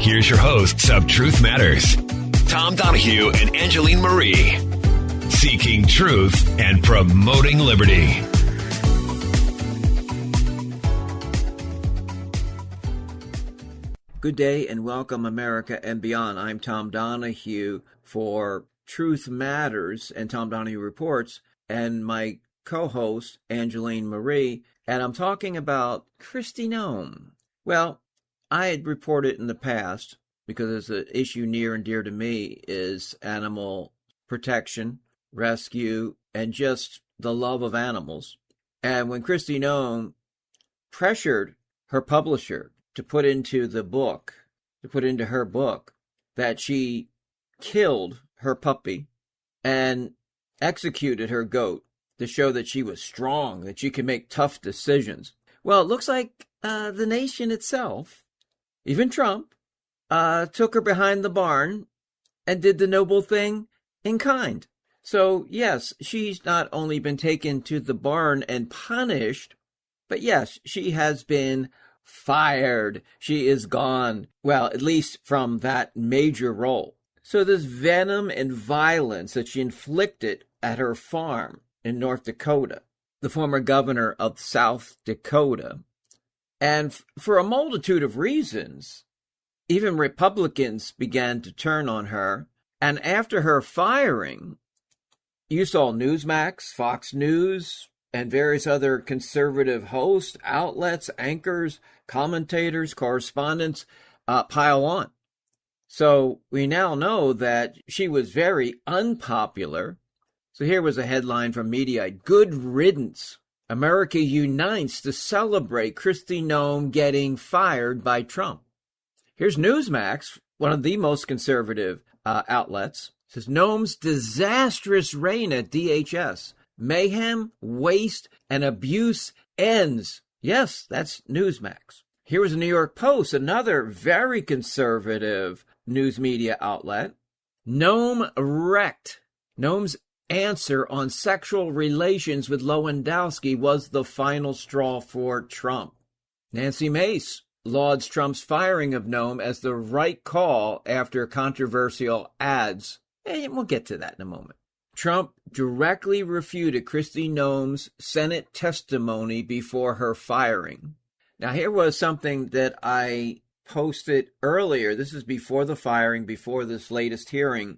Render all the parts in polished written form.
Here's your hosts of Truth Matters, Tom Donahue and Angeline Marie, seeking truth and promoting liberty. Good day and welcome, America and beyond. I'm Tom Donahue for Truth Matters and Tom Donahue Reports, and my co-host, Angeline Marie, and I'm talking about Noem. Well, I had reported in the past, because it's an issue near and dear to me, is animal protection, rescue, and just the love of animals. And when Noem pressured her publisher to put into her book, that she killed her puppy and executed her goat to show that she was strong, that she could make tough decisions. Well, it looks like the nation itself, even Trump, took her behind the barn and did the noble thing in kind. So, yes, she's not only been taken to the barn and punished, but yes, she has been fired. She is gone, well, at least from that major role. So this venom and violence that she inflicted at her farm in North Dakota, the former governor of South Dakota, and for a multitude of reasons, even Republicans began to turn on her. And after her firing, you saw Newsmax, Fox News, and various other conservative hosts, outlets, anchors, commentators, correspondents pile on. So we now know that she was very unpopular. So here was a headline from Mediaite: "Good riddance. America unites to celebrate Kristi Noem getting fired by Trump." Here's Newsmax, one of the most conservative outlets. It says, "Noem's disastrous reign at DHS. Mayhem, waste, and abuse ends." Yes, that's Newsmax. Here was the New York Post, another very conservative news media outlet. "Noem wrecked. Noem's answer on sexual relations with Lewandowski was the final straw for Trump." Nancy Mace lauds Trump's firing of Noem as the right call after controversial ads. And we'll get to that in a moment. Trump directly refuted Kristi Noem's Senate testimony before her firing. Now, here was something that I posted earlier. This is before the firing, before this latest hearing.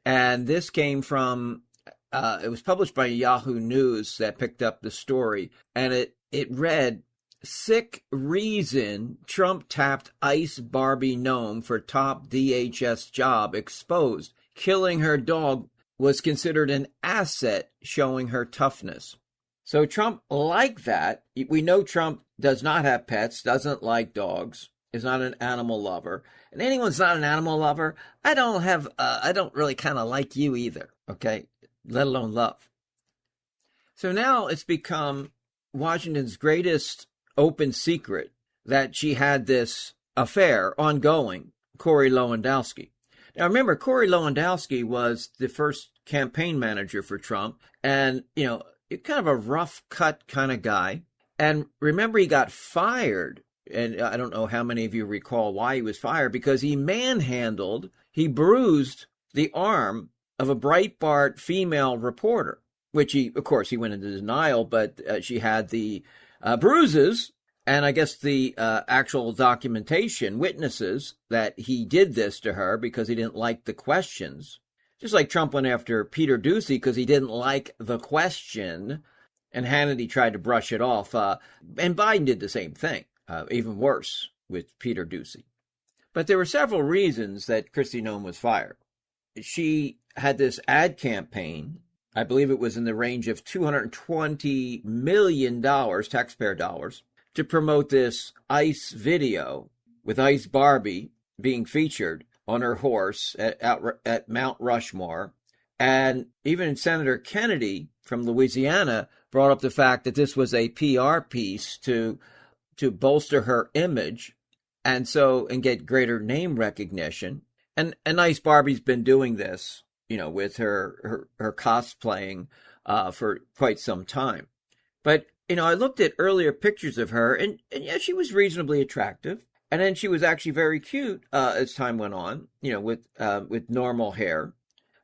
And this came from, it was published by Yahoo News that picked up the story. And it read, "Sick reason Trump tapped Ice Barbie Noem for top DHS job exposed. Killing her dog was considered an asset, showing her toughness." So Trump liked that. We know Trump does not have pets, doesn't like dogs, is not an animal lover. And anyone's not an animal lover, I don't really kind of like you either, okay? Let alone love. So now it's become Washington's greatest open secret that she had this affair ongoing, Corey Lewandowski. Now, remember, Corey Lewandowski was the first campaign manager for Trump, and, kind of a rough cut kind of guy. And remember, he got fired, and I don't know how many of you recall why he was fired, because he he bruised the arm of a Breitbart female reporter, which he went into denial, but she had the bruises. And I guess the actual documentation, witnesses that he did this to her because he didn't like the questions. Just like Trump went after Peter Doocy because he didn't like the question, and Hannity tried to brush it off. And Biden did the same thing, even worse with Peter Doocy. But there were several reasons that Kristi Noem was fired. She had this ad campaign. I believe it was in the range of $220 million, taxpayer dollars, to promote this ICE video with Ice Barbie being featured on her horse at Mount Rushmore. And even Senator Kennedy from Louisiana brought up the fact that this was a PR piece to bolster her image and get greater name recognition. And Ice Barbie's been doing this, with her cosplaying for quite some time. But I looked at earlier pictures of her, and yeah, she was reasonably attractive. And then she was actually very cute as time went on, with normal hair.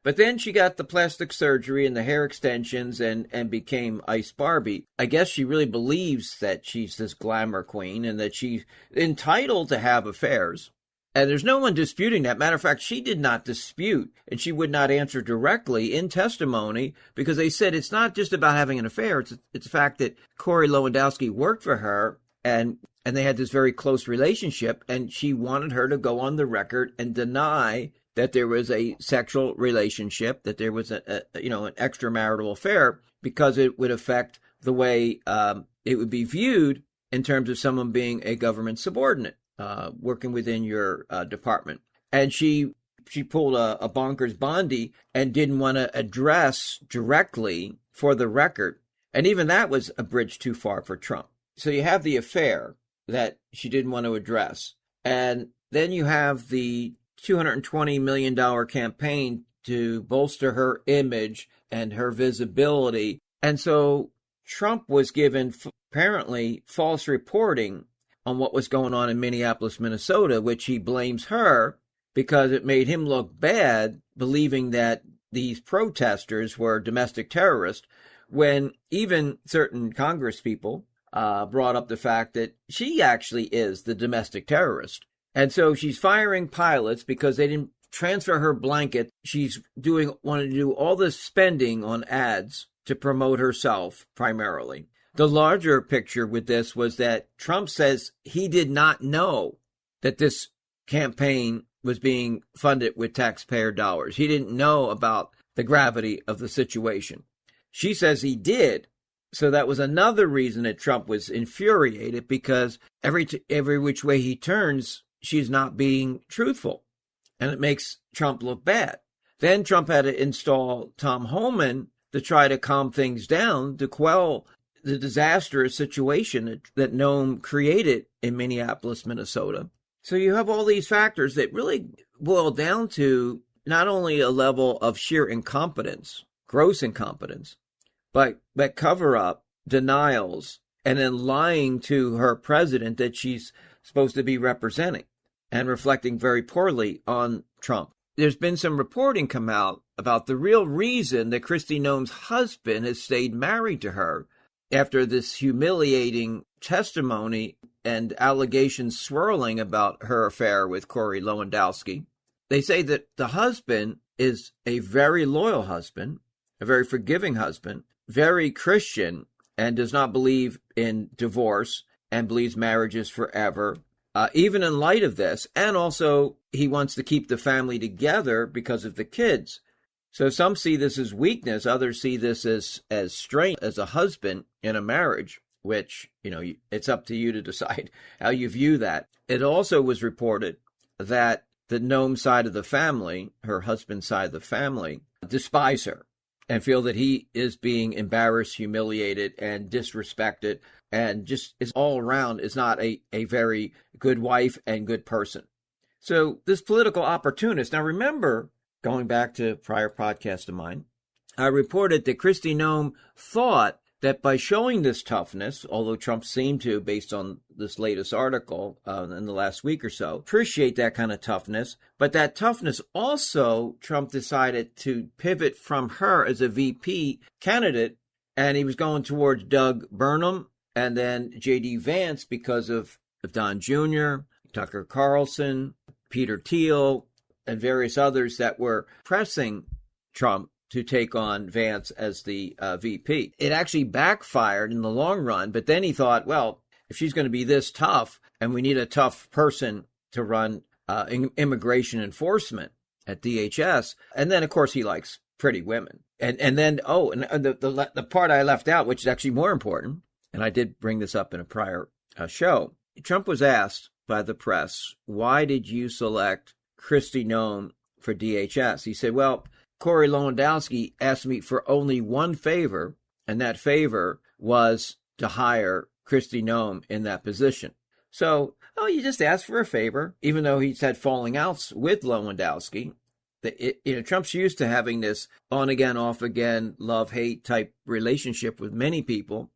But then she got the plastic surgery and the hair extensions and became Ice Barbie. I guess she really believes that she's this glamour queen and that she's entitled to have affairs. And there's no one disputing that. Matter of fact, she did not dispute, and she would not answer directly in testimony because they said it's not just about having an affair. It's the fact that Corey Lewandowski worked for her and they had this very close relationship, and she wanted her to go on the record and deny that there was a sexual relationship, that there was an extramarital affair, because it would affect the way it would be viewed in terms of someone being a government subordinate, working within your department. And she pulled a bonkers Bondi and didn't want to address directly for the record. And even that was a bridge too far for Trump. So you have the affair that she didn't want to address. And then you have the $220 million campaign to bolster her image and her visibility. And so Trump was given apparently false reporting on what was going on in Minneapolis, Minnesota, which he blames her because it made him look bad, believing that these protesters were domestic terrorists, when even certain Congress people brought up the fact that she actually is the domestic terrorist. And so she's firing pilots because they didn't transfer her blanket. She's wanting to do all this spending on ads to promote herself primarily. The larger picture with this was that Trump says he did not know that this campaign was being funded with taxpayer dollars. He didn't know about the gravity of the situation. She says he did. So that was another reason that Trump was infuriated, because every which way he turns, she's not being truthful. And it makes Trump look bad. Then Trump had to install Tom Homan to try to calm things down, to quell the disastrous situation that Noem created in Minneapolis, Minnesota. So you have all these factors that really boil down to not only a level of sheer incompetence, gross incompetence, but cover up, denials, and then lying to her president that she's supposed to be representing, and reflecting very poorly on Trump. There's been some reporting come out about the real reason that Kristi Noem's husband has stayed married to her after this humiliating testimony and allegations swirling about her affair with Corey Lewandowski. They say that the husband is a very loyal husband, a very forgiving husband, very Christian, and does not believe in divorce and believes marriage is forever. Even in light of this, and also he wants to keep the family together because of the kids. So some see this as weakness, others see this as strength as a husband in a marriage, which, it's up to you to decide how you view that. It also was reported that the Noem side of the family, her husband's side of the family, despise her and feel that he is being embarrassed, humiliated, and disrespected, and just is all around is not a very good wife and good person. So this political opportunist, now remember, going back to prior podcast of mine, I reported that Kristi Noem thought that by showing this toughness, although Trump seemed to, based on this latest article in the last week or so, appreciate that kind of toughness, but that toughness also, Trump decided to pivot from her as a VP candidate, and he was going towards Doug Burnham and then J.D. Vance because of Don Jr., Tucker Carlson, Peter Thiel, and various others that were pressing Trump to take on Vance as the VP. It actually backfired in the long run, but then he thought, well, if she's going to be this tough and we need a tough person to run immigration enforcement at DHS, and then, of course, he likes pretty women. And then, the part I left out, which is actually more important, and I did bring this up in a prior show, Trump was asked by the press, why did you select Kristi Noem for DHS? He said, well, Corey Lewandowski asked me for only one favor, and that favor was to hire Kristi Noem in that position. So, you just asked for a favor, even though he's had falling outs with Lewandowski. Trump's used to having this on-again, off-again, love-hate type relationship with many people.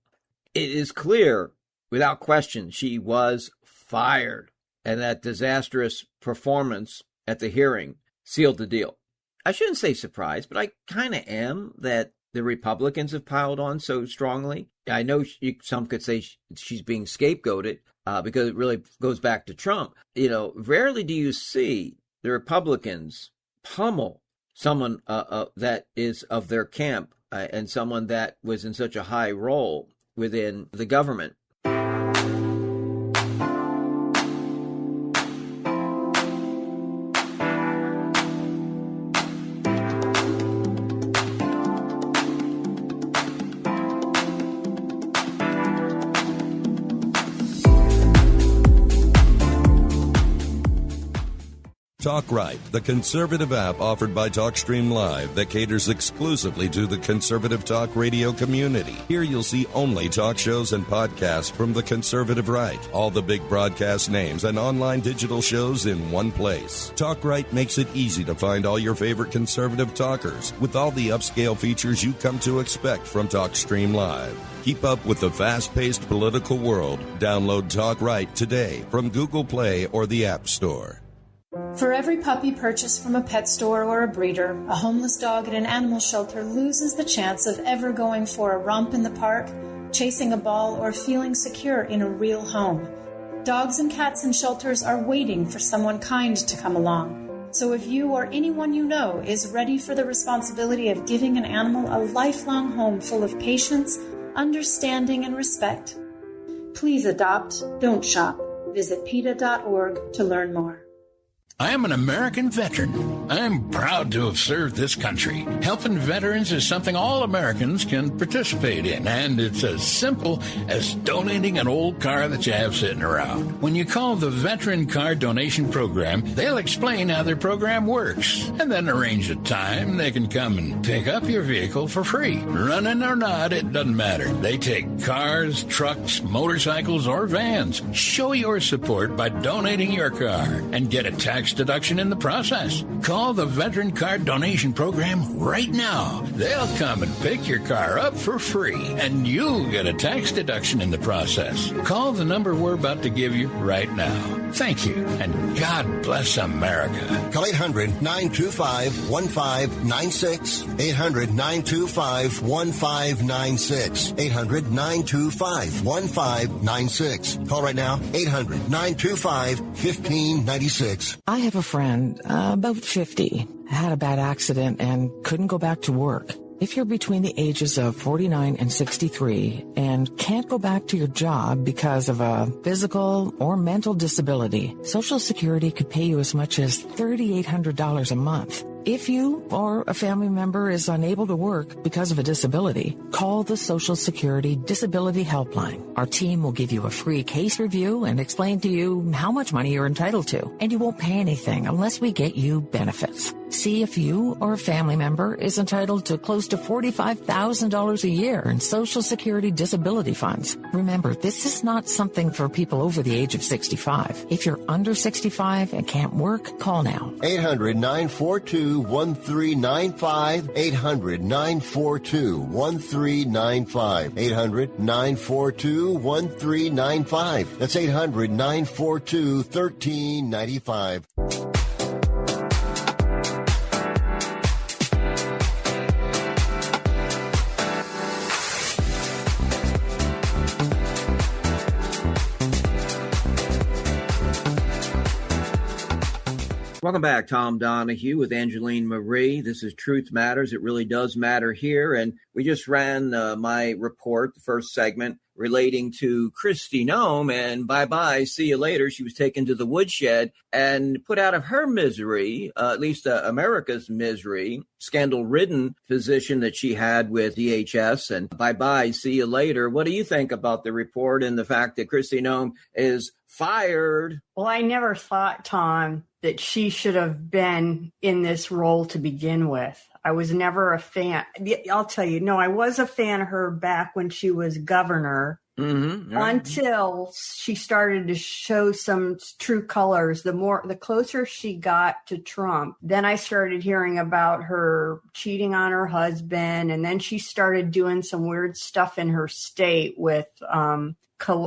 It is clear, without question, she was fired. and that disastrous performance at the hearing sealed the deal. I shouldn't say surprised, but I kind of am that the Republicans have piled on so strongly. I know some could say she's being scapegoated because it really goes back to Trump. Rarely do you see the Republicans pummel someone that is of their camp and someone that was in such a high role within the government. Talk Right, the conservative app offered by TalkStream Live that caters exclusively to the conservative talk radio community. Here you'll see only talk shows and podcasts from the conservative right. All the big broadcast names and online digital shows in one place. Talk Right makes it easy to find all your favorite conservative talkers with all the upscale features you come to expect from TalkStream Live. Keep up with the fast-paced political world. Download Talk Right today from Google Play or the App Store. For every puppy purchased from a pet store or a breeder, a homeless dog at an animal shelter loses the chance of ever going for a romp in the park, chasing a ball, or feeling secure in a real home. Dogs and cats in shelters are waiting for someone kind to come along. So if you or anyone you know is ready for the responsibility of giving an animal a lifelong home full of patience, understanding, and respect, please adopt, don't shop. Visit PETA.org to learn more. I am an American veteran. I'm proud to have served this country. Helping veterans is something all Americans can participate in, and it's as simple as donating an old car that you have sitting around. When you call the Veteran Car Donation Program, they'll explain how their program works, and then arrange a time they can come and pick up your vehicle for free. Running or not, it doesn't matter. They take cars, trucks, motorcycles, or vans. Show your support by donating your car and get a tax deduction in the process. Call the Veteran Car Donation Program right now. They'll come and pick your car up for free, and you'll get a tax deduction in the process. Call the number we're about to give you right now. Thank you, and God bless America. Call 800-925-1596. 800-925-1596. 800-925-1596. Call right now, 800-925-1596. I have a friend, about 50, had a bad accident and couldn't go back to work. If you're between the ages of 49 and 63 and can't go back to your job because of a physical or mental disability, Social Security could pay you as much as $3,800 a month. If you or a family member is unable to work because of a disability, call the Social Security Disability Helpline. Our team will give you a free case review and explain to you how much money you're entitled to, and you won't pay anything unless we get you benefits. See if you or a family member is entitled to close to $45,000 a year in Social Security disability funds. Remember, this is not something for people over the age of 65. If you're under 65 and can't work, call now. 800-942-1395. 800-942-1395. 800-942-1395. That's 800-942-1395. Welcome back. Tom Donahue with Angeline Marie. This is Truth Matters. It really does matter here. And we just ran my report, the first segment, relating to Kristi Noem, and bye-bye, see you later. She was taken to the woodshed and put out of her misery, at least America's misery, scandal-ridden position that she had with DHS, and bye-bye, see you later. What do you think about the report and the fact that Kristi Noem is fired? Well, I never thought, Tom, that she should have been in this role to begin with. I was never a fan. I'll tell you, no, I was a fan of her back when she was governor, until she started to show some true colors. The closer she got to Trump, then I started hearing about her cheating on her husband. And then she started doing some weird stuff in her state with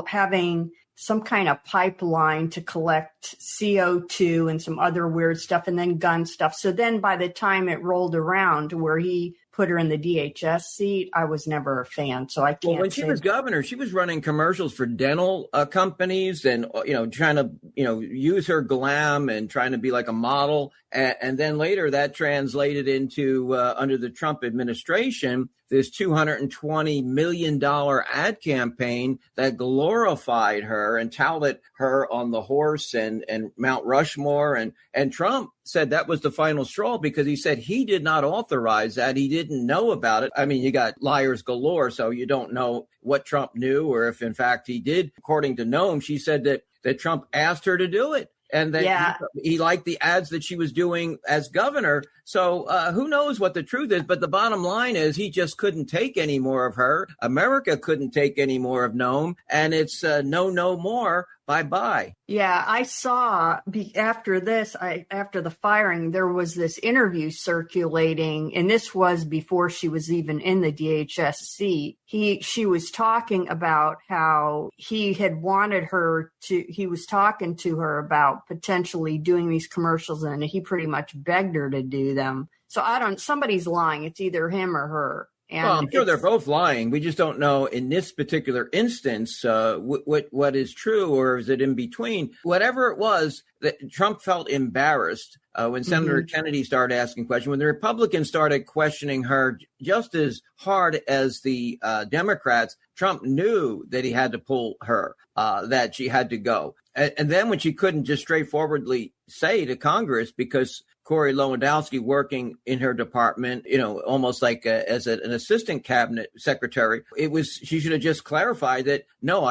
having some kind of pipeline to collect CO2 and some other weird stuff, and then gun stuff. So then by the time it rolled around to where he put her in the DHS seat, I was never a fan. So I can't. Well, when she was governor, she was running commercials for dental companies and, trying to, use her glam and trying to be like a model. And then later that translated into under the Trump administration, this $220 million ad campaign that glorified her and touted her on the horse and Mount Rushmore. And Trump said that was the final straw because he said he did not authorize that. He didn't know about it. I mean, you got liars galore, so you don't know what Trump knew or if, in fact, he did. According to Noem, she said that Trump asked her to do it. And that he liked the ads that she was doing as governor. So who knows what the truth is? But the bottom line is he just couldn't take any more of her. America couldn't take any more of Noem. And it's no more. Bye-bye. Yeah, I saw after the firing, there was this interview circulating, and this was before she was even in the DHS seat. She was talking about how he had wanted her to, he was talking to her about potentially doing these commercials, and he pretty much begged her to do them. So somebody's lying. It's either him or her. And well, I'm sure they're both lying. We just don't know in this particular instance what is true, or is it in between? Whatever it was, that Trump felt embarrassed when Senator Kennedy started asking questions. When the Republicans started questioning her just as hard as the Democrats, Trump knew that he had to pull her, that she had to go. And then when she couldn't just straightforwardly say to Congress, because Corey Lewandowski working in her department, almost like as an assistant cabinet secretary, she should have just clarified that, no,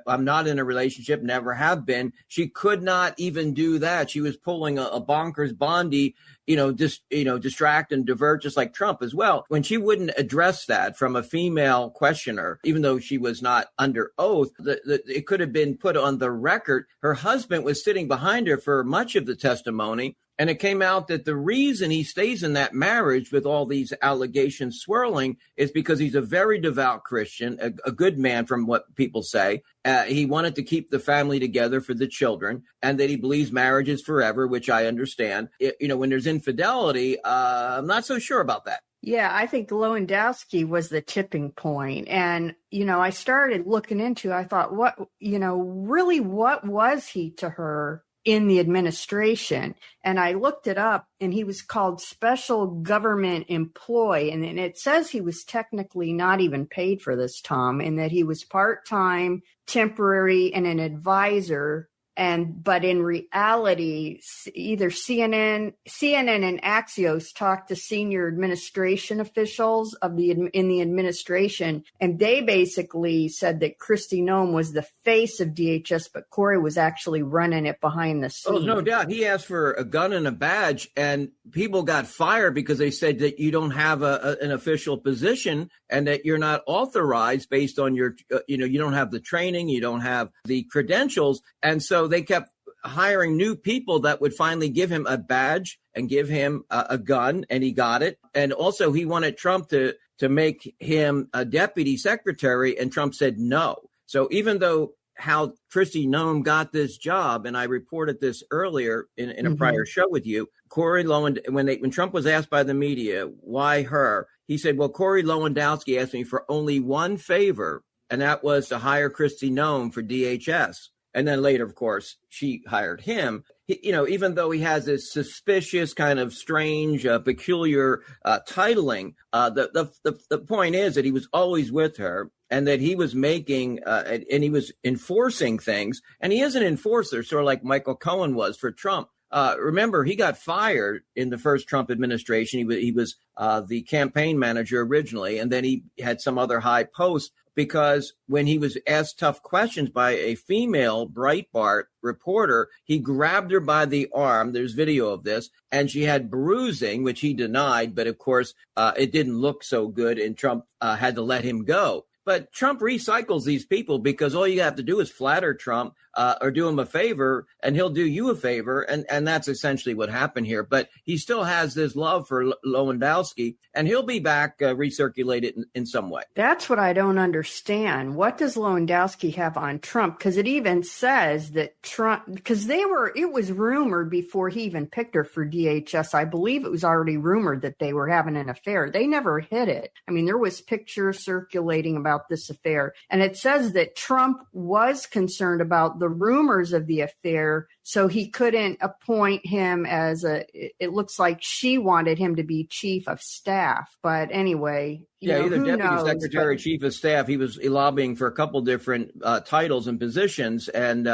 I'm not in a relationship, never have been. She could not even do that. She was pulling a bonkers Bondi, distract and divert, just like Trump as well. When she wouldn't address that from a female questioner, even though she was not under oath, it could have been put on the record. Her husband was sitting behind her for much of the testimony. And it came out that the reason he stays in that marriage with all these allegations swirling is because he's a very devout Christian, a good man from what people say. He wanted to keep the family together for the children, and that he believes marriage is forever, which I understand. When there's infidelity, I'm not so sure about that. Yeah, I think Lewandowski was the tipping point. And, I started looking I thought, what was he to her in the administration? And I looked it up, and he was called special government employee. And it says he was technically not even paid for this, Tom, and that he was part-time, temporary, and an advisor. But in reality, either CNN and Axios talked to senior administration officials in the administration, and they basically said that Kristi Noem was the face of DHS, but Corey was actually running it behind the scenes. Oh, no doubt. He asked for a gun and a badge, and people got fired because they said that you don't have an official position and that you're not authorized based on your, you don't have the training, you don't have the credentials. And so they kept hiring new people that would finally give him a badge and give him a gun, and he got it. And also he wanted Trump to make him a deputy secretary, and Trump said no. So even though how Kristi Noem got this job, and I reported this earlier in a prior show with you, Corey Lewandowski, when Trump was asked by the media, why her? He said, well, Corey Lewandowski asked me for only one favor, and that was to hire Kristi Noem for DHS. And then later, of course, she hired him. Even though he has this suspicious, kind of strange, peculiar titling, the point is that he was always with her, and that he was making and he was enforcing things. And he is an enforcer, sort of like Michael Cohen was for Trump. Remember, he got fired in the first Trump administration. He was the campaign manager originally, and then he had some other high post, because when he was asked tough questions by a female Breitbart reporter, he grabbed her by the arm. There's video of this, and she had bruising, which he denied. But of course, it didn't look so good, and Trump had to let him go. But Trump recycles these people because all you have to do is flatter Trump or do him a favor, and he'll do you a favor. And that's essentially what happened here. But he still has this love for Lewandowski, and he'll be back recirculated in some way. That's what I don't understand. What does Lewandowski have on Trump? Because it even says that Trump, because it was rumored before he even picked her for DHS. I believe it was already rumored that they were having an affair. They never hid it. I mean, there was pictures circulating about this affair. And it says that Trump was concerned about the rumors of the affair, so he couldn't appoint him it looks like she wanted him to be chief of staff. But anyway, either deputy secretary, chief of staff. He was lobbying for a couple different titles and positions. And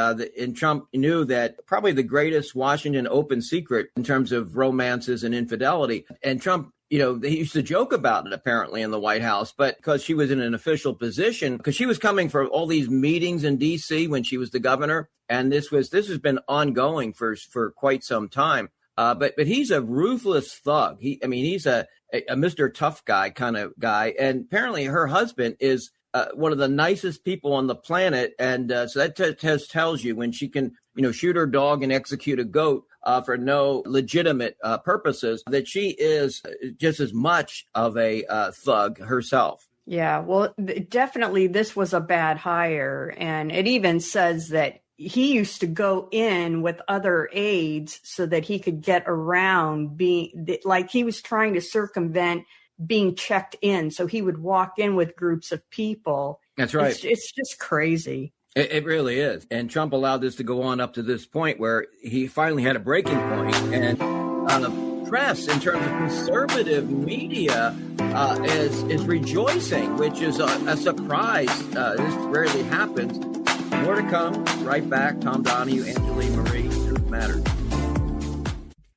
Trump knew that probably the greatest Washington open secret in terms of romances and infidelity. And Trump, they used to joke about it apparently in the White House, but because she was in an official position, because she was coming for all these meetings in D.C. when she was the governor. And this has been ongoing for quite some time. But he's a ruthless thug. He's a Mr. Tough Guy kind of guy. And apparently her husband is one of the nicest people on the planet. And so that tells you when she can, shoot her dog and execute a goat for no legitimate purposes, that she is just as much of a thug herself. Yeah, well, definitely this was a bad hire. And it even says that he used to go in with other aides so that he could get around like he was trying to circumvent being checked in. So he would walk in with groups of people. That's right. It's just crazy. It really is. And Trump allowed this to go on up to this point where he finally had a breaking point. And the press, in terms of conservative media, is rejoicing, which is a surprise. This rarely happens. More to come. Right back. Tom Donahue, Angeline Marie, Truth Matters.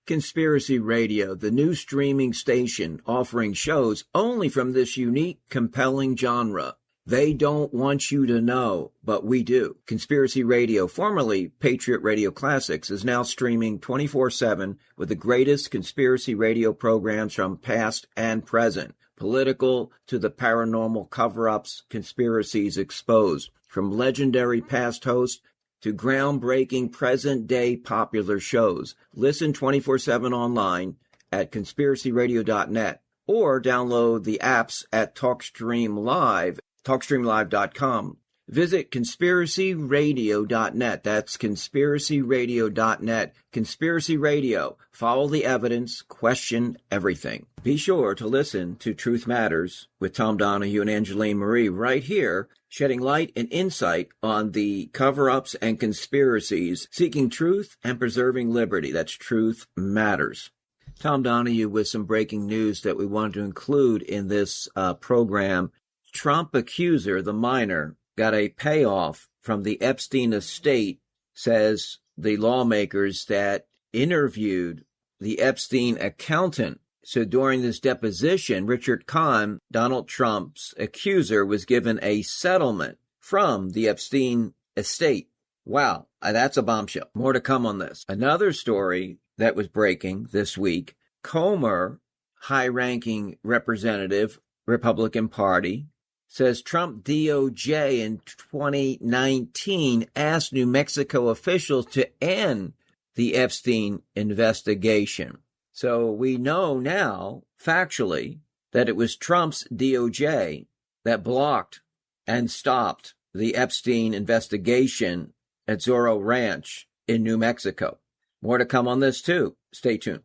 Conspiracy Radio, the new streaming station offering shows only from this unique, compelling genre. They don't want you to know, but we do. Conspiracy Radio, formerly Patriot Radio Classics, is now streaming 24/7 with the greatest conspiracy radio programs from past and present. Political to the paranormal cover-ups, conspiracies exposed. From legendary past hosts to groundbreaking present-day popular shows. Listen 24/7 online at conspiracyradio.net or download the apps at TalkStream Live, TalkStreamLive.com. Visit conspiracyradio.net. That's conspiracyradio.net. Conspiracy Radio. Follow the evidence. Question everything. Be sure to listen to Truth Matters with Tom Donahue and Angeline Marie right here, shedding light and insight on the cover-ups and conspiracies, seeking truth and preserving liberty. That's Truth Matters. Tom Donahue with some breaking news that we wanted to include in this program. Trump accuser, the minor, got a payoff from the Epstein estate, says the lawmakers that interviewed the Epstein accountant. So during this deposition, Richard Kahn, Donald Trump's accuser, was given a settlement from the Epstein estate. Wow, that's a bombshell. More to come on this. Another story that was breaking this week, Comer, high-ranking representative, Republican Party, says Trump DOJ in 2019 asked New Mexico officials to end the Epstein investigation. So we know now, factually, that it was Trump's DOJ that blocked and stopped the Epstein investigation at Zorro Ranch in New Mexico. More to come on this, too. Stay tuned.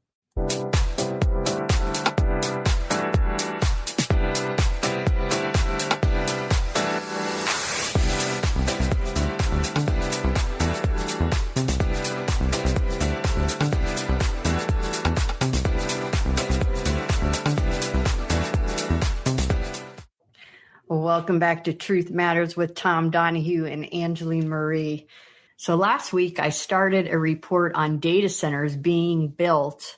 Welcome back to Truth Matters with Tom Donahue and Angeline Marie. So last week, I started a report on data centers being built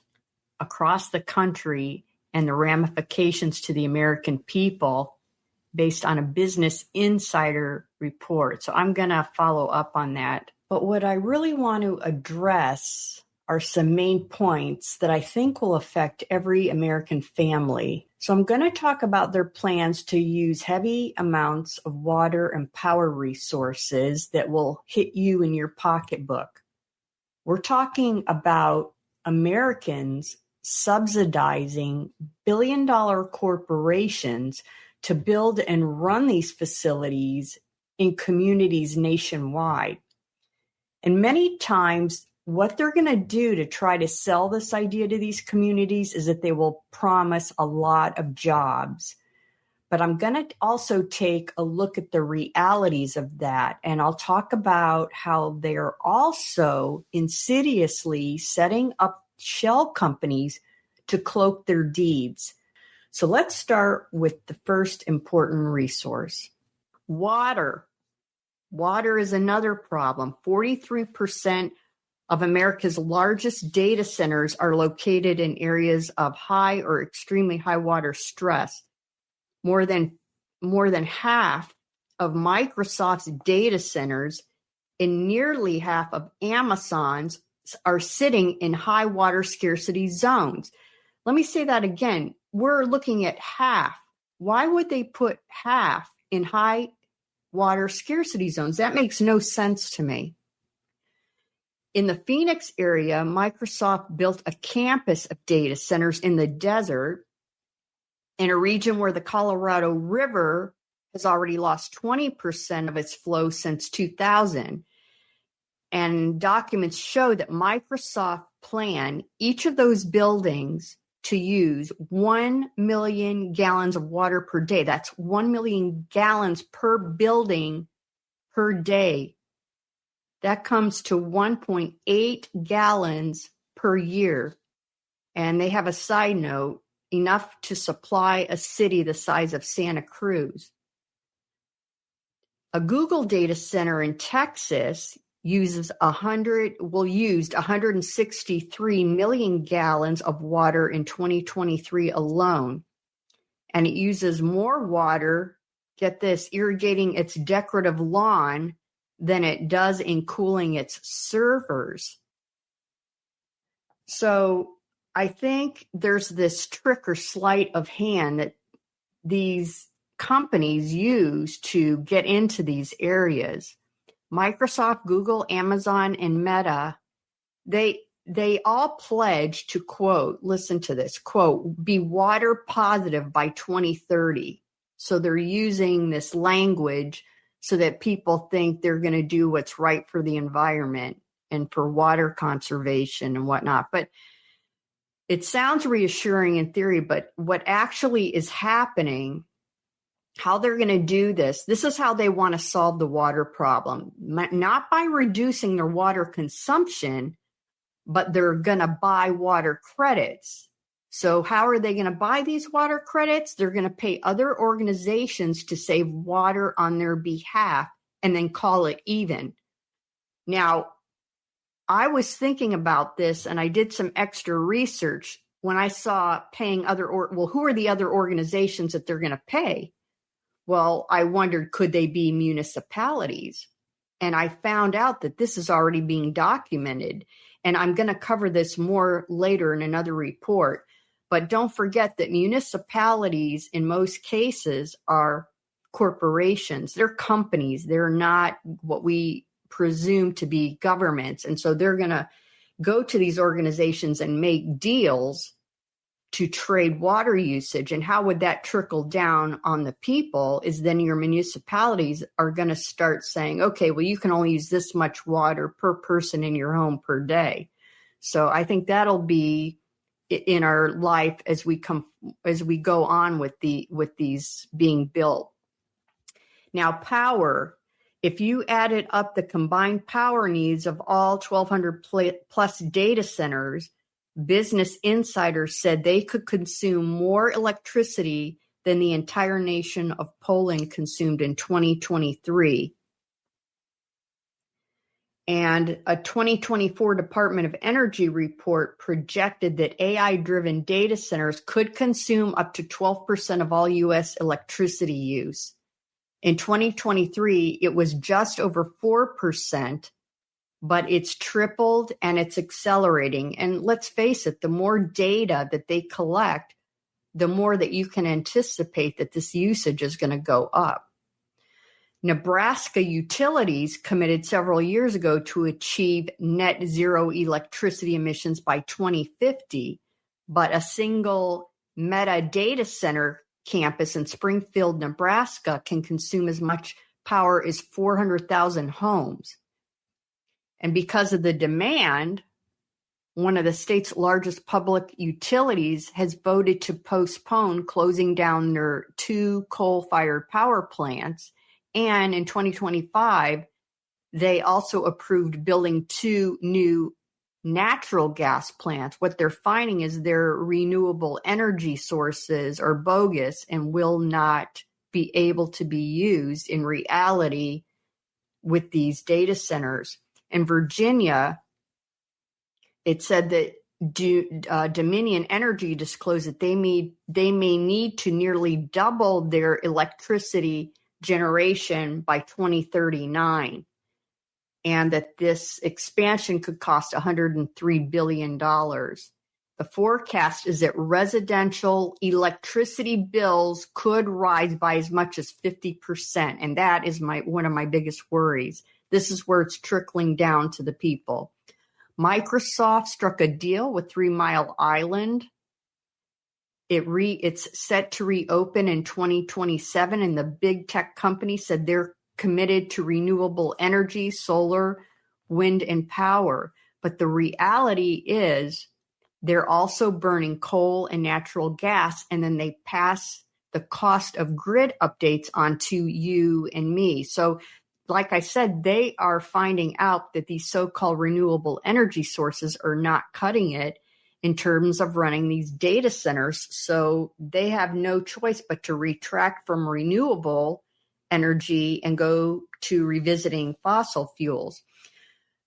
across the country and the ramifications to the American people based on a Business Insider report. So I'm going to follow up on that. But what I really want to address are some main points that I think will affect every American family. So I'm going to talk about their plans to use heavy amounts of water and power resources that will hit you in your pocketbook. We're talking about Americans subsidizing billion-dollar corporations to build and run these facilities in communities nationwide. And many times, what they're going to do to try to sell this idea to these communities is that they will promise a lot of jobs. But I'm going to also take a look at the realities of that. And I'll talk about how they're also insidiously setting up shell companies to cloak their deeds. So let's start with the first important resource. Water. Water is another problem. 43% of America's largest data centers are located in areas of high or extremely high water stress. More than half of Microsoft's data centers and nearly half of Amazon's are sitting in high water scarcity zones. Let me say that again. We're looking at half. Why would they put half in high water scarcity zones? That makes no sense to me. In the Phoenix area, Microsoft built a campus of data centers in the desert in a region where the Colorado River has already lost 20% of its flow since 2000. And documents show that Microsoft planned each of those buildings to use 1 million gallons of water per day. That's 1 million gallons per building per day. That comes to 1.8 gallons per year. And they have a side note, enough to supply a city the size of Santa Cruz. A Google data center in Texas used 163 million gallons of water in 2023 alone. And it uses more water, get this, irrigating its decorative lawn than it does in cooling its servers. So I think there's this trick or sleight of hand that these companies use to get into these areas. Microsoft, Google, Amazon, and Meta, they all pledge to, quote, listen to this, quote, be water positive by 2030. So they're using this language so that people think they're going to do what's right for the environment and for water conservation and whatnot. But it sounds reassuring in theory, but what actually is happening, how they're going to do this is how they want to solve the water problem, not by reducing their water consumption, but they're going to buy water credits. So how are they going to buy these water credits? They're going to pay other organizations to save water on their behalf and then call it even. Now, I was thinking about this and I did some extra research when I saw paying who are the other organizations that they're going to pay? Well, I wondered, could they be municipalities? And I found out that this is already being documented. And I'm going to cover this more later in another report. But don't forget that municipalities, in most cases, are corporations. They're companies. They're not what we presume to be governments. And so they're going to go to these organizations and make deals to trade water usage. And how would that trickle down on the people is then your municipalities are going to start saying, okay, well, you can only use this much water per person in your home per day. So I think that'll be in our life as we go on with these being built. Now, power. If you added up the combined power needs of all 1,200 plus data centers, Business Insider said they could consume more electricity than the entire nation of Poland consumed in 2023. And a 2024 Department of Energy report projected that AI-driven data centers could consume up to 12% of all U.S. electricity use. In 2023, it was just over 4%, but it's tripled and it's accelerating. And let's face it, the more data that they collect, the more that you can anticipate that this usage is going to go up. Nebraska utilities committed several years ago to achieve net zero electricity emissions by 2050, but a single Meta data center campus in Springfield, Nebraska can consume as much power as 400,000 homes. And because of the demand, one of the state's largest public utilities has voted to postpone closing down their 2 coal-fired power plants. And in 2025, they also approved building 2 new natural gas plants. What they're finding is their renewable energy sources are bogus and will not be able to be used in reality with these data centers. In Virginia, it said that Dominion Energy disclosed that they may need to nearly double their electricity generation by 2039, and that this expansion could cost $103 billion. The forecast is that residential electricity bills could rise by as much as 50%, and that is one of my biggest worries. This is where it's trickling down to the people. Microsoft struck a deal with 3 Mile Island. It's set to reopen in 2027, and the big tech company said they're committed to renewable energy, solar, wind, and power. But the reality is they're also burning coal and natural gas, and then they pass the cost of grid updates on to you and me. So like I said, they are finding out that these so-called renewable energy sources are not cutting it in terms of running these data centers. So they have no choice but to retract from renewable energy and go to revisiting fossil fuels.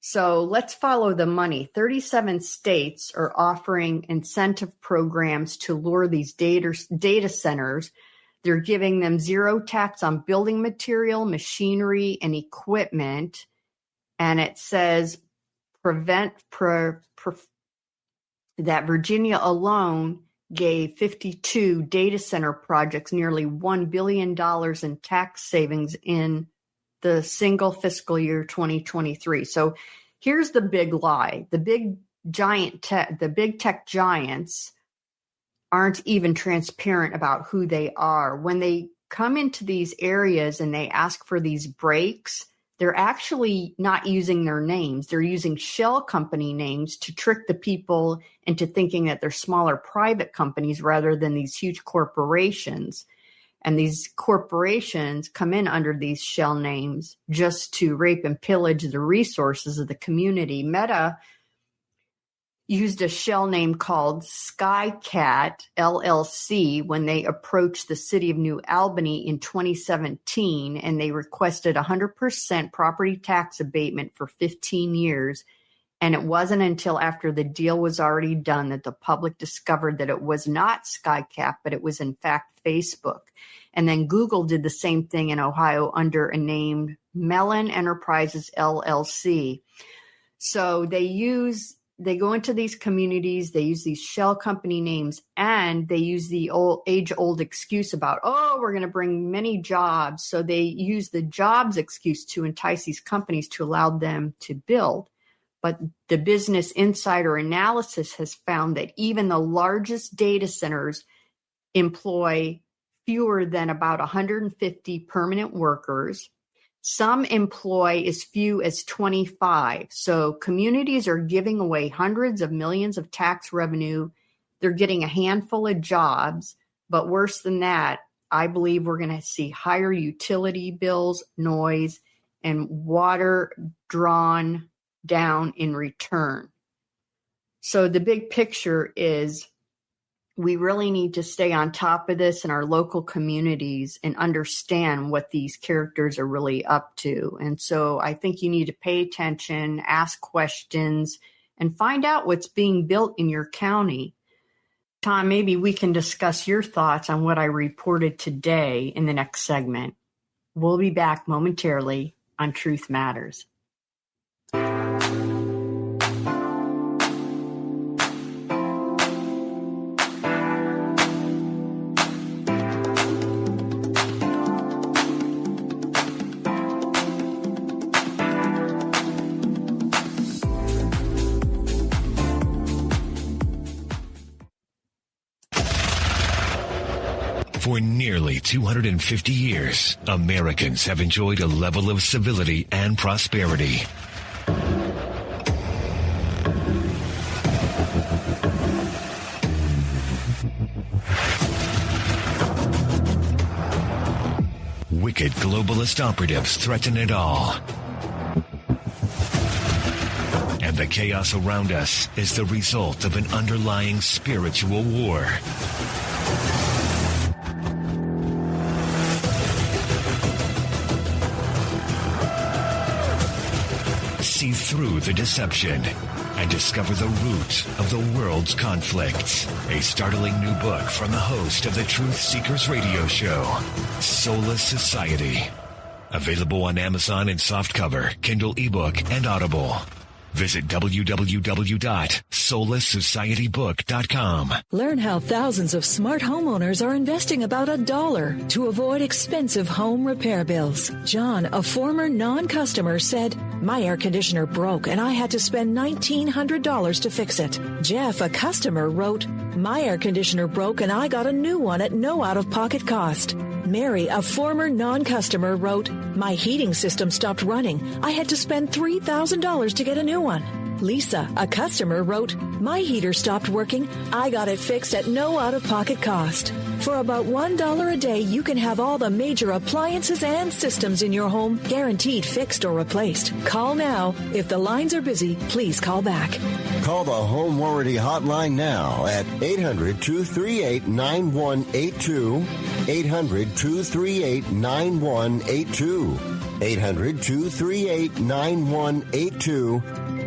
So let's follow the money. 37 states are offering incentive programs to lure these data centers. They're giving them zero tax on building material, machinery, and equipment. And it says that Virginia alone gave 52 data center projects nearly $1 billion in tax savings in the single fiscal year 2023. So here's the big lie. The big tech giants aren't even transparent about who they are. When they come into these areas and they ask for these breaks, they're actually not using their names. They're using shell company names to trick the people into thinking that they're smaller private companies rather than these huge corporations. And these corporations come in under these shell names just to rape and pillage the resources of the community. Meta used a shell name called Skycat LLC when they approached the city of New Albany in 2017, and they requested 100% property tax abatement for 15 years. And it wasn't until after the deal was already done that the public discovered that it was not Skycat, but it was in fact Facebook. And then Google did the same thing in Ohio under a name Mellon Enterprises LLC. So they go into these communities, they use these shell company names, and they use the age-old excuse about, we're going to bring many jobs. So they use the jobs excuse to entice these companies to allow them to build. But the Business Insider analysis has found that even the largest data centers employ fewer than about 150 permanent workers. Some employ as few as 25. So communities are giving away hundreds of millions of tax revenue. They're getting a handful of jobs. But worse than that, I believe we're going to see higher utility bills, noise, and water drawn down in return. So the big picture is we really need to stay on top of this in our local communities and understand what these characters are really up to. And so I think you need to pay attention, ask questions, and find out what's being built in your county. Tom, maybe we can discuss your thoughts on what I reported today in the next segment. We'll be back momentarily on Truth Matters. For nearly 250 years, Americans have enjoyed a level of civility and prosperity. Wicked globalist operatives threaten it all. And the chaos around us is the result of an underlying spiritual war. See through the deception and discover the root of the world's conflicts. A startling new book from the host of the Truth Seekers radio show, Soulless Society. Available on Amazon in softcover, Kindle ebook, and Audible. Visit www.soullesssocietybook.com. Learn how thousands of smart homeowners are investing about $1 to avoid expensive home repair bills. John, a former non-customer, said, "My air conditioner broke and I had to spend $1,900 to fix it." Jeff, a customer, wrote, "My air conditioner broke and I got a new one at no out-of-pocket cost." Mary, a former non-customer, wrote, "My heating system stopped running. I had to spend $3,000 to get a new one." Lisa, a customer, wrote, "My heater stopped working. I got it fixed at no out-of-pocket cost." For about $1 a day, you can have all the major appliances and systems in your home guaranteed fixed or replaced. Call now. If the lines are busy, please call back. Call the Home Warranty Hotline now at 800-238-9182, 800-238-9182, 800-238-9182.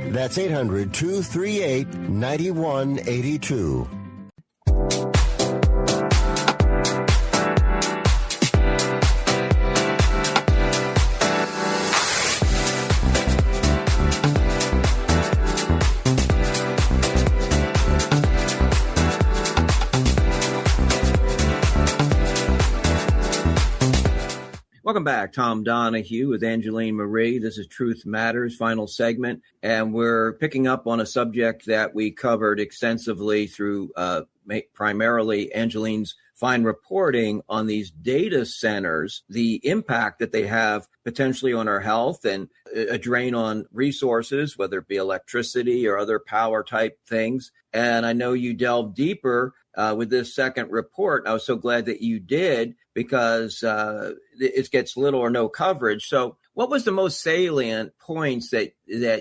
That's 800-238-9182. Welcome back. Tom Donahue with Angeline Marie. This is Truth Matters, final segment, and we're picking up on a subject that we covered extensively through primarily Angeline's fine reporting on these data centers, the impact that they have potentially on our health and a drain on resources, whether it be electricity or other power type things. And I know you delved deeper with this second report. I was so glad that you did, because it gets little or no coverage. So what was the most salient points that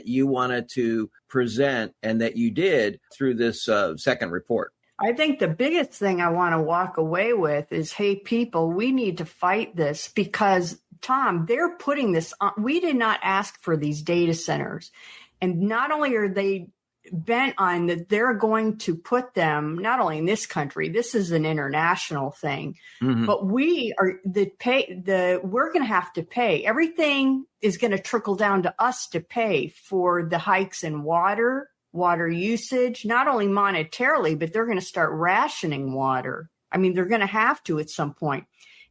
you wanted to present and that you did through this second report? I think the biggest thing I want to walk away with is, hey, people, we need to fight this because, Tom, they're putting this on. We did not ask for these data centers. And not only are they bent on that, they're going to put them not only in this country, this is an international thing, but we're going to have to pay. Everything is going to trickle down to us to pay for the hikes in water usage, not only monetarily, but they're going to start rationing water. I mean, they're going to have to at some point.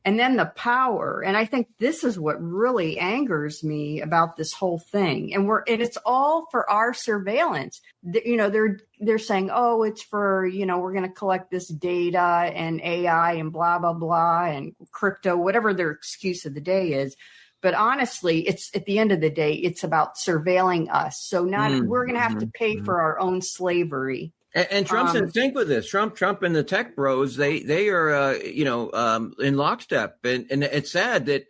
And then the power. And I think this is what really angers me about this whole thing. And it's all for our surveillance. They're saying, oh, it's for, we're going to collect this data and AI and blah, blah, blah, and crypto, whatever their excuse of the day is. But honestly, it's at the end of the day, it's about surveilling us. So we're going to have to pay for our own slavery. And Trump's in sync with this. Trump and the tech bros, they are, in lockstep. And it's sad that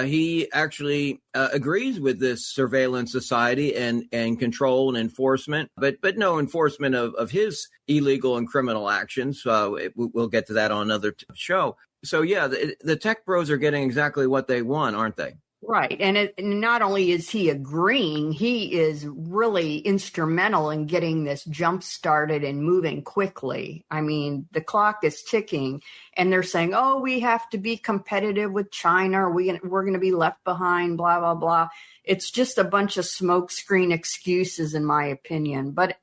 he actually agrees with this surveillance society and control and enforcement, but no enforcement of his illegal and criminal actions. We'll get to that on another show. So, yeah, the tech bros are getting exactly what they want, aren't they? Right. And not only is he agreeing, he is really instrumental in getting this jump started and moving quickly. I mean, the clock is ticking and they're saying, oh, we have to be competitive with China. Or we're going to be left behind, blah, blah, blah. It's just a bunch of smokescreen excuses, in my opinion. But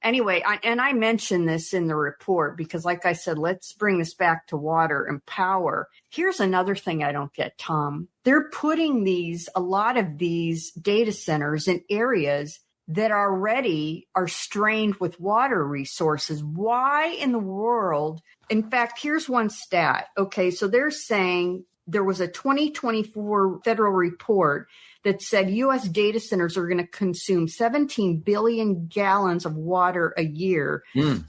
anyway, I mentioned this in the report because, like I said, let's bring this back to water and power. Here's another thing I don't get, Tom. They're putting a lot of these data centers in areas that already are strained with water resources. Why in the world? In fact, here's one stat. Okay, so they're saying there was a 2024 federal report that said U.S. data centers are going to consume 17 billion gallons of water a year.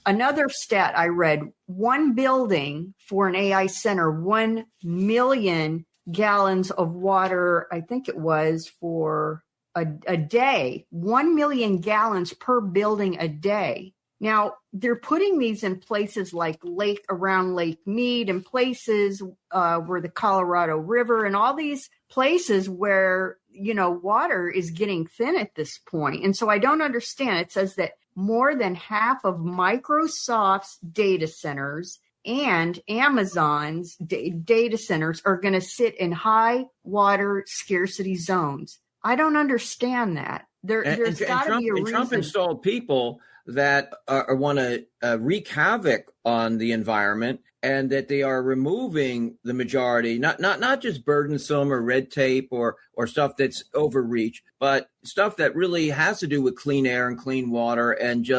Another stat I read, one building for an AI center, 1 million gallons of water, I think it was for a day, 1 million gallons per building a day. Now, they're putting these in places like around Lake Mead and places where the Colorado River and all these places where, water is getting thin at this point. And so I don't understand. It says that more than half of Microsoft's data centers and Amazon's data centers are going to sit in high water scarcity zones. I don't understand that. There's got to be a reason. Trump installed people that want to wreak havoc on the environment, and that they are removing the majority, not just burdensome or red tape or stuff that's overreach, but stuff that really has to do with clean air and clean water and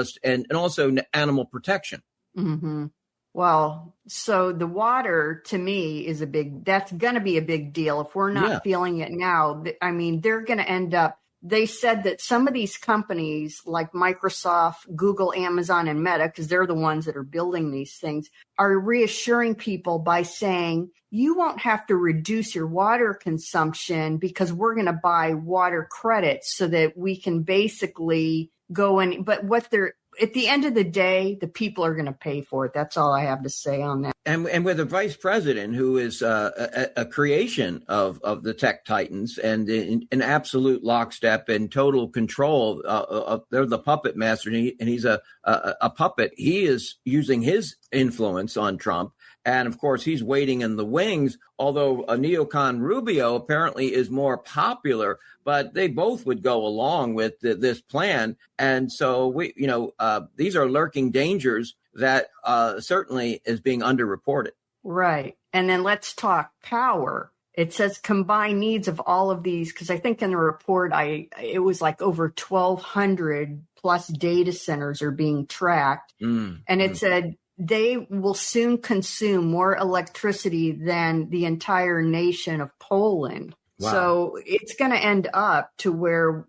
also animal protection. Mm-hmm. Well, so the water to me is that's going to be a big deal. If we're not feeling it now, I mean, they're going to end up, they said that some of these companies like Microsoft, Google, Amazon, and Meta, because they're the ones that are building these things, are reassuring people by saying, you won't have to reduce your water consumption because we're going to buy water credits so that we can basically go in. But at the end of the day, the people are going to pay for it. That's all I have to say on that. And with a vice president who is a creation of the tech titans and in absolute lockstep and total control, they're the puppet master, and he's a puppet. He is using his influence on Trump. And of course, he's waiting in the wings, although a neocon Rubio apparently is more popular, but they both would go along with this plan. And so these are lurking dangers that certainly is being underreported. Right. And then let's talk power. It says combined needs of all of these, because I think in the report, it was like over 1,200 plus data centers are being tracked. And it said they will soon consume more electricity than the entire nation of Poland. Wow. So it's going to end up to where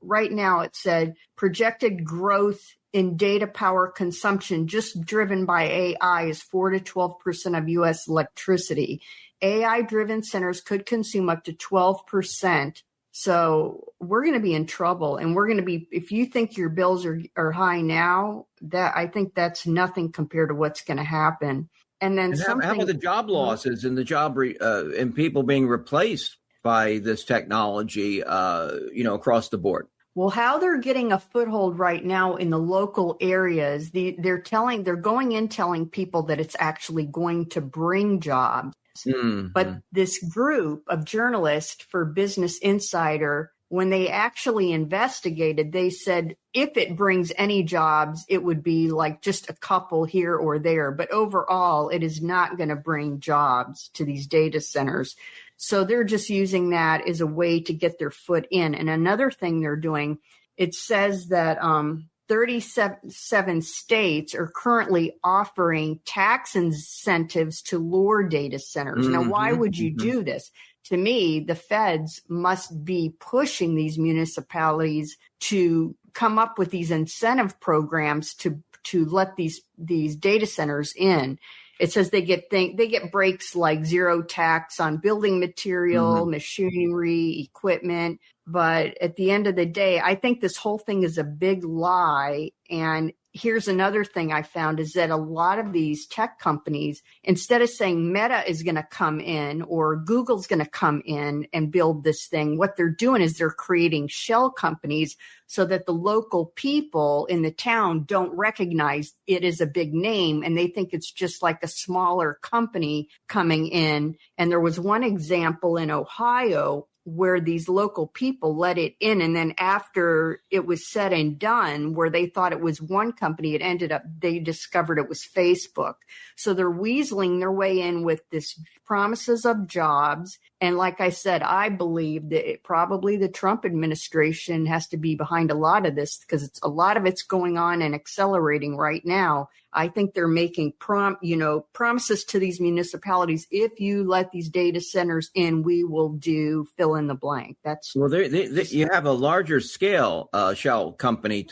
right now it said projected growth in data power consumption just driven by AI is 4 to 12% of U.S. electricity. AI-driven centers could consume up to 12%. So we're going to be in trouble, and we're going to be, if you think your bills are high now, I think that's nothing compared to what's going to happen. And then how about the job losses and the job and people being replaced by this technology, across the board? Well, how they're getting a foothold right now in the local areas, they're going in telling people that it's actually going to bring jobs. Mm-hmm. But this group of journalists for Business Insider, when they actually investigated, they said if it brings any jobs, it would be like just a couple here or there. But overall, it is not going to bring jobs to these data centers. So they're just using that as a way to get their foot in. And another thing they're doing, it says that 37 states are currently offering tax incentives to lure data centers. Now, why would you do this? To me, the feds must be pushing these municipalities to come up with these incentive programs to let these data centers in. It says they get breaks like zero tax on building material, machinery, equipment. But at the end of the day, I think this whole thing is a big lie. And here's another thing I found is that a lot of these tech companies, instead of saying Meta is going to come in or Google's going to come in and build this thing, what they're doing is they're creating shell companies so that the local people in the town don't recognize it as a big name and they think it's just like a smaller company coming in. And there was one example in Ohio where these local people let it in. And then after it was said and done, where they thought it was one company, it ended up, they discovered it was Facebook. So they're weaseling their way in with this promises of jobs. And like I said, I believe that probably the Trump administration has to be behind a lot of this because a lot of it's going on and accelerating right now. I think they're making promises to these municipalities. If you let these data centers in, we will do fill in the blank. That's well, you have a larger scale shell company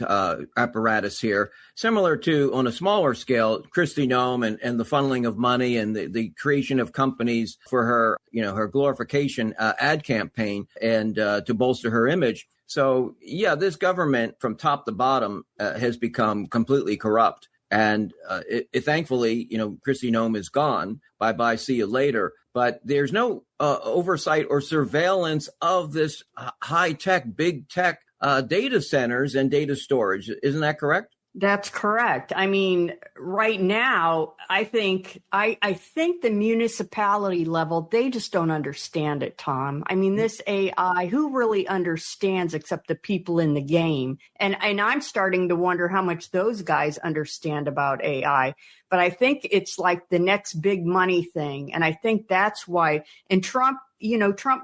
apparatus here, similar to on a smaller scale, Kristi Noem and the funneling of money and the creation of companies for her, her glorification ad campaign and to bolster her image. So, yeah, this government from top to bottom has become completely corrupt. And thankfully, Kristi Noem is gone. Bye-bye, see you later. But there's no oversight or surveillance of this high-tech, big-tech data centers and data storage. Isn't that correct? That's correct. I mean, right now, I think the municipality level, they just don't understand it, Tom. I mean, this AI, who really understands except the people in the game? And I'm starting to wonder how much those guys understand about AI. But I think it's like the next big money thing. And I think that's why, and Trump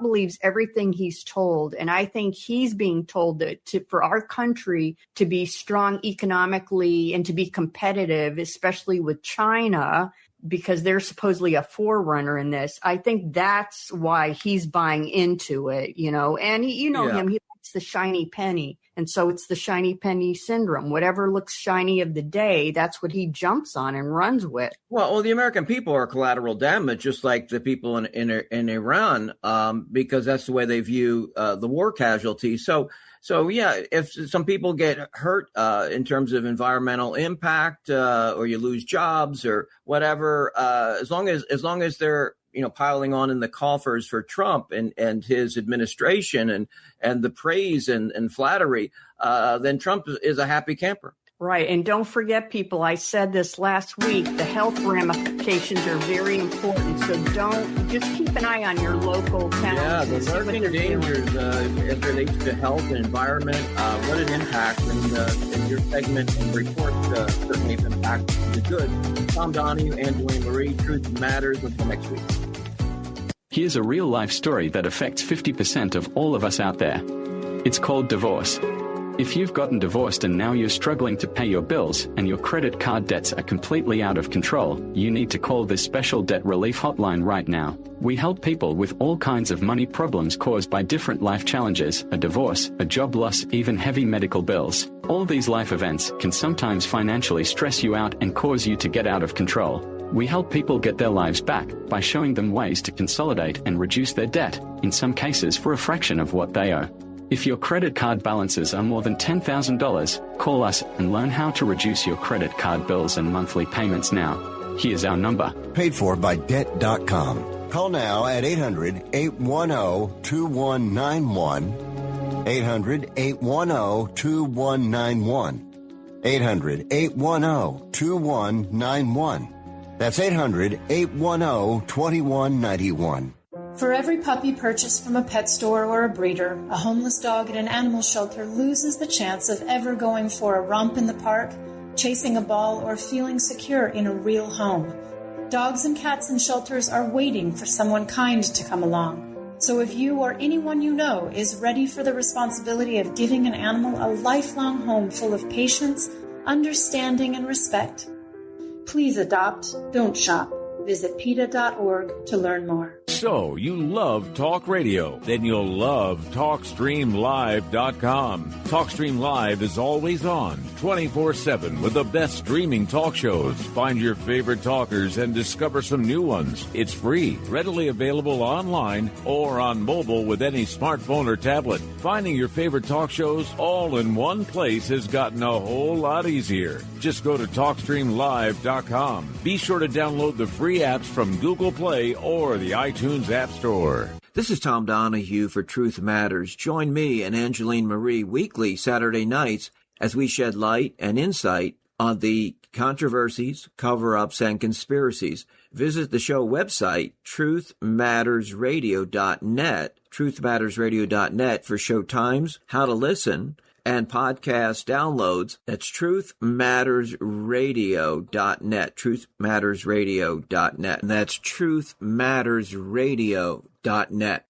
believes everything he's told. And I think he's being told that for our country to be strong economically and to be competitive, especially with China, because they're supposedly a forerunner in this. I think that's why he's buying into it, and him, he likes the shiny penny. And so it's the shiny penny syndrome. Whatever looks shiny of the day, that's what he jumps on and runs with. Well, the American people are collateral damage, just like the people in Iran, because that's the way they view the war casualties. So yeah, if some people get hurt in terms of environmental impact, or you lose jobs or whatever, as long as they're piling on in the coffers for Trump and his administration and the praise and flattery, then Trump is a happy camper. Right. And don't forget, people, I said this last week, the health ramifications are very important. So just keep an eye on your local towns. Yeah, the lurking dangers as it relates to health and environment, what an impact. And your segment and report certainly have impacted the good. Tom Donahue, Angeline Marie, Truth Matters. Until next week. Here's a real-life story that affects 50% of all of us out there. It's called divorce. If you've gotten divorced and now you're struggling to pay your bills and your credit card debts are completely out of control, you need to call this special debt relief hotline right now. We help people with all kinds of money problems caused by different life challenges, a divorce, a job loss, even heavy medical bills. All these life events can sometimes financially stress you out and cause you to get out of control. We help people get their lives back by showing them ways to consolidate and reduce their debt, in some cases for a fraction of what they owe. If your credit card balances are more than $10,000, call us and learn how to reduce your credit card bills and monthly payments now. Here's our number. Paid for by Debt.com. Call now at 800-810-2191. 800-810-2191. 800-810-2191. That's 800-810-2191. For every puppy purchased from a pet store or a breeder, a homeless dog at an animal shelter loses the chance of ever going for a romp in the park, chasing a ball, or feeling secure in a real home. Dogs and cats in shelters are waiting for someone kind to come along. So if you or anyone you know is ready for the responsibility of giving an animal a lifelong home full of patience, understanding, and respect, please adopt, don't shop. Visit PETA.org to learn more. So, you love talk radio? Then you'll love TalkStreamLive.com. TalkStream Live is always on, 24/7, with the best streaming talk shows. Find your favorite talkers and discover some new ones. It's free, readily available online or on mobile with any smartphone or tablet. Finding your favorite talk shows all in one place has gotten a whole lot easier. Just go to TalkStreamLive.com. Be sure to download the free apps from Google Play or the iTunes App Store. This is Tom Donahue for Truth Matters. Join me and Angeline Marie weekly Saturday nights as we shed light and insight on the controversies, cover-ups, and conspiracies. Visit the show website, truthmattersradio.net, truthmattersradio.net for show times, how to listen, and podcast downloads. That's truthmattersradio.net, truthmattersradio.net. And that's truthmattersradio.net. net.